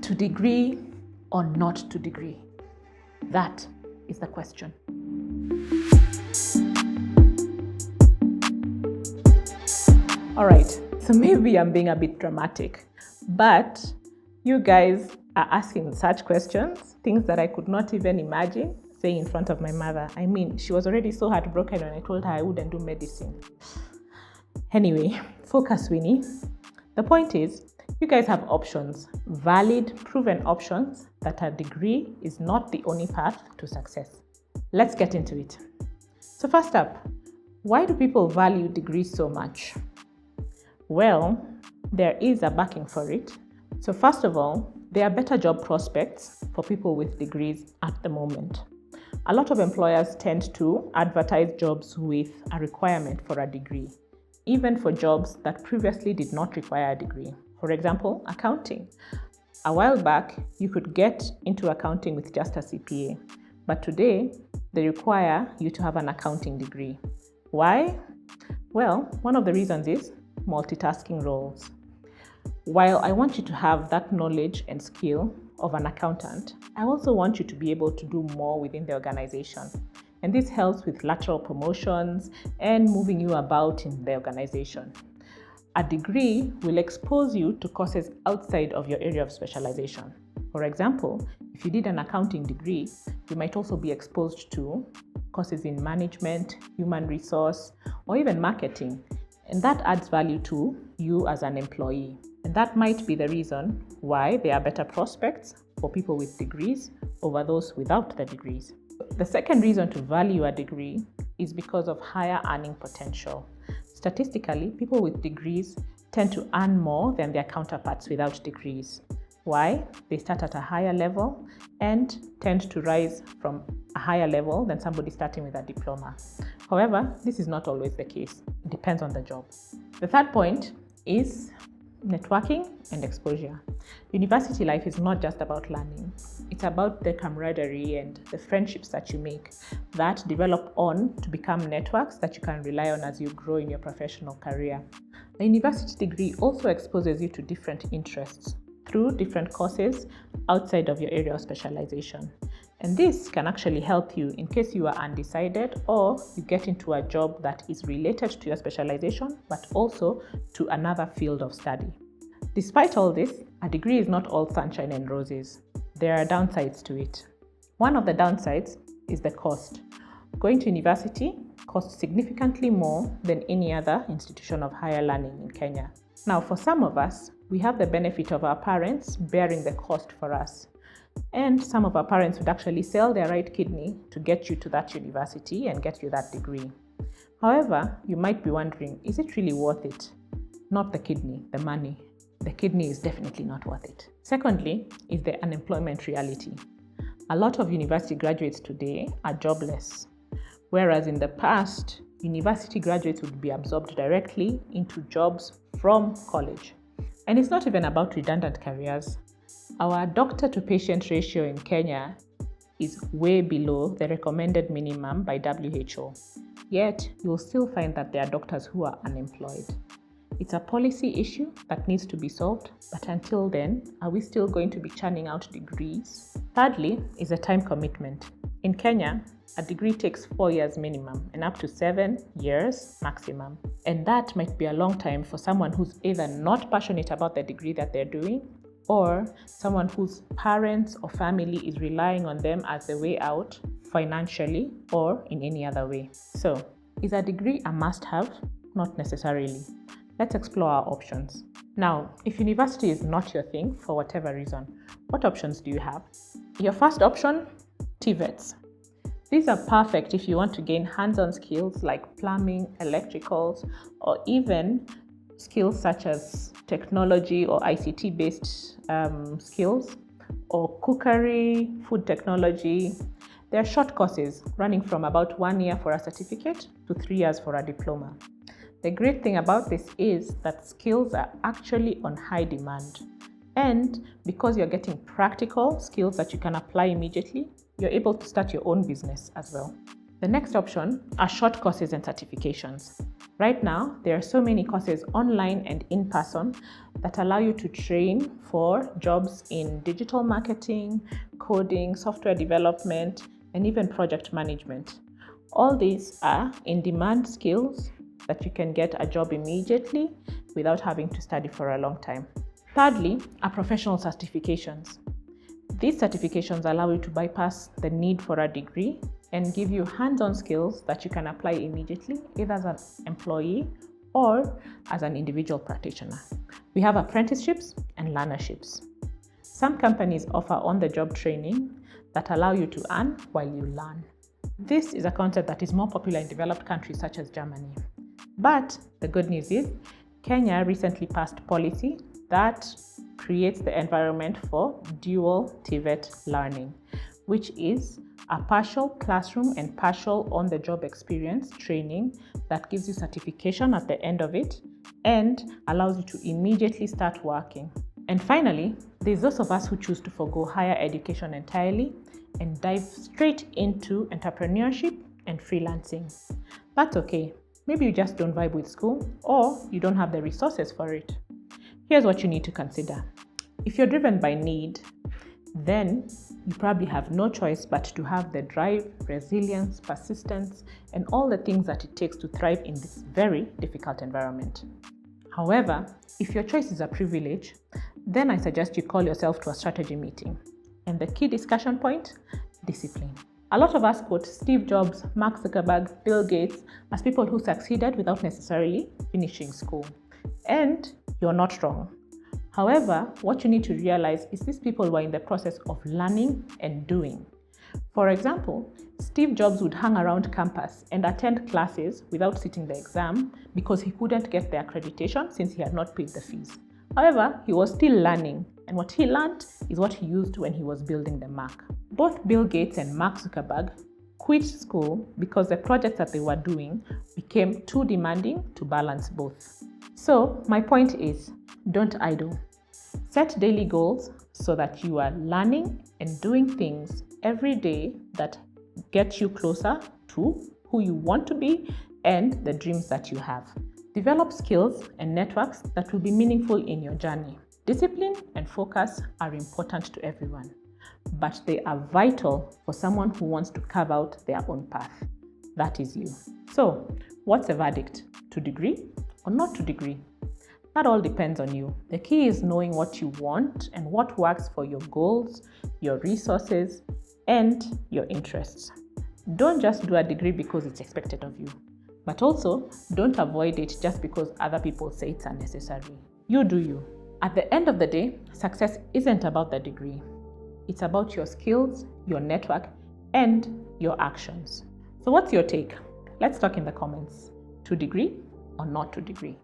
To degree or not to degree? That is the question. All right, so maybe I'm being a bit dramatic, but you guys are asking such questions, things that I could not even imagine saying in front of my mother. I mean, she was already so heartbroken when I told her I wouldn't do medicine. Anyway, focus, Winnie. The point is, you guys have options, valid, proven options, that a degree is not the only path to success. Let's get into it. So first up, why do people value degrees so much? Well, there is a backing for it. So first of all, there are better job prospects for people with degrees at the moment. A lot of employers tend to advertise jobs with a requirement for a degree, even for jobs that previously did not require a degree. For example, accounting. A while back, you could get into accounting with just a CPA, but today, they require you to have an accounting degree. Why? Well, one of the reasons is multitasking roles. While I want you to have that knowledge and skill of an accountant, I also want you to be able to do more within the organization. And this helps with lateral promotions and moving you about in the organization. A degree will expose you to courses outside of your area of specialization. For example, if you did an accounting degree, you might also be exposed to courses in management, human resource, or even marketing. And that adds value to you as an employee. And that might be the reason why there are better prospects for people with degrees over those without the degrees. The second reason to value a degree is because of higher earning potential. Statistically, people with degrees tend to earn more than their counterparts without degrees. Why? They start at a higher level and tend to rise from a higher level than somebody starting with a diploma. However, this is not always the case. It depends on the job. The third point is networking and exposure. University life is not just about learning. It's about the camaraderie and the friendships that you make that develop on to become networks that you can rely on as you grow in your professional career. A university degree also exposes you to different interests through different courses outside of your area of specialization. And this can actually help you in case you are undecided or you get into a job that is related to your specialization, but also to another field of study. Despite all this, a degree is not all sunshine and roses. There are downsides to it. One of the downsides is the cost. Going to university costs significantly more than any other institution of higher learning in Kenya. Now, for some of us, we have the benefit of our parents bearing the cost for us. And some of our parents would actually sell their right kidney to get you to that university and get you that degree. However, you might be wondering, is it really worth it? Not the kidney, the money. The kidney is definitely not worth it. Secondly, is the unemployment reality. A lot of university graduates today are jobless, whereas in the past, university graduates would be absorbed directly into jobs from college. And it's not even about redundant careers. Our doctor-to-patient ratio in Kenya is way below the recommended minimum by WHO. Yet, you'll still find that there are doctors who are unemployed. It's a policy issue that needs to be solved, but until then, are we still going to be churning out degrees? Thirdly, is a time commitment. In Kenya, a degree takes 4 years minimum and up to 7 years maximum. And that might be a long time for someone who's either not passionate about the degree that they're doing, or someone whose parents or family is relying on them as the way out financially or in any other way. So, is a degree a must-have? Not necessarily. Let's explore our options. Now, if university is not your thing for whatever reason, what options do you have? Your first option, TVETs. These are perfect if you want to gain hands-on skills like plumbing, electricals, or even skills such as technology or ICT-based skills, or cookery, food technology. They are short courses running from about 1 year for a certificate to 3 years for a diploma. The great thing about this is that skills are actually on high demand. And because you're getting practical skills that you can apply immediately, you're able to start your own business as well. The next option are short courses and certifications. Right now, there are so many courses online and in person that allow you to train for jobs in digital marketing, coding, software development, and even project management. All these are in-demand skills that you can get a job immediately without having to study for a long time. Thirdly, are professional certifications. These certifications allow you to bypass the need for a degree and give you hands-on skills that you can apply immediately, either as an employee or as an individual practitioner. We have apprenticeships and learnerships. Some companies offer on-the-job training that allow you to earn while you learn. This is a concept that is more popular in developed countries such as Germany. But the good news is, Kenya recently passed policy that creates the environment for dual TVET learning, which is a partial classroom and partial on-the-job experience training that gives you certification at the end of it and allows you to immediately start working. And finally, there's those of us who choose to forgo higher education entirely and dive straight into entrepreneurship and freelancing. That's okay. Maybe you just don't vibe with school or you don't have the resources for it. Here's what you need to consider. If you're driven by need, then you probably have no choice but to have the drive, resilience, persistence, and all the things that it takes to thrive in this very difficult environment. However, if your choice is a privilege, then I suggest you call yourself to a strategy meeting. And the key discussion point, discipline. A lot of us quote Steve Jobs, Mark Zuckerberg, Bill Gates as people who succeeded without necessarily finishing school. And you're not wrong. However, what you need to realize is these people were in the process of learning and doing. For example, Steve Jobs would hang around campus and attend classes without sitting the exam because he couldn't get the accreditation since he had not paid the fees. However, he was still learning, and what he learned is what he used when he was building the Mac. Both Bill Gates and Mark Zuckerberg quit school because the projects that they were doing became too demanding to balance both. So my point is, don't idle. Set daily goals so that you are learning and doing things every day that get you closer to who you want to be and the dreams that you have. Develop skills and networks that will be meaningful in your journey. Discipline and focus are important to everyone, but they are vital for someone who wants to carve out their own path. That is you. So, what's the verdict? To degree or not to degree? That all depends on you. The key is knowing what you want and what works for your goals, your resources, and your interests. Don't just do a degree because it's expected of you, but also don't avoid it just because other people say it's unnecessary. You do you. At the end of the day, success isn't about the degree. It's about your skills, your network, and your actions. So what's your take? Let's talk in the comments. To degree or not to degree?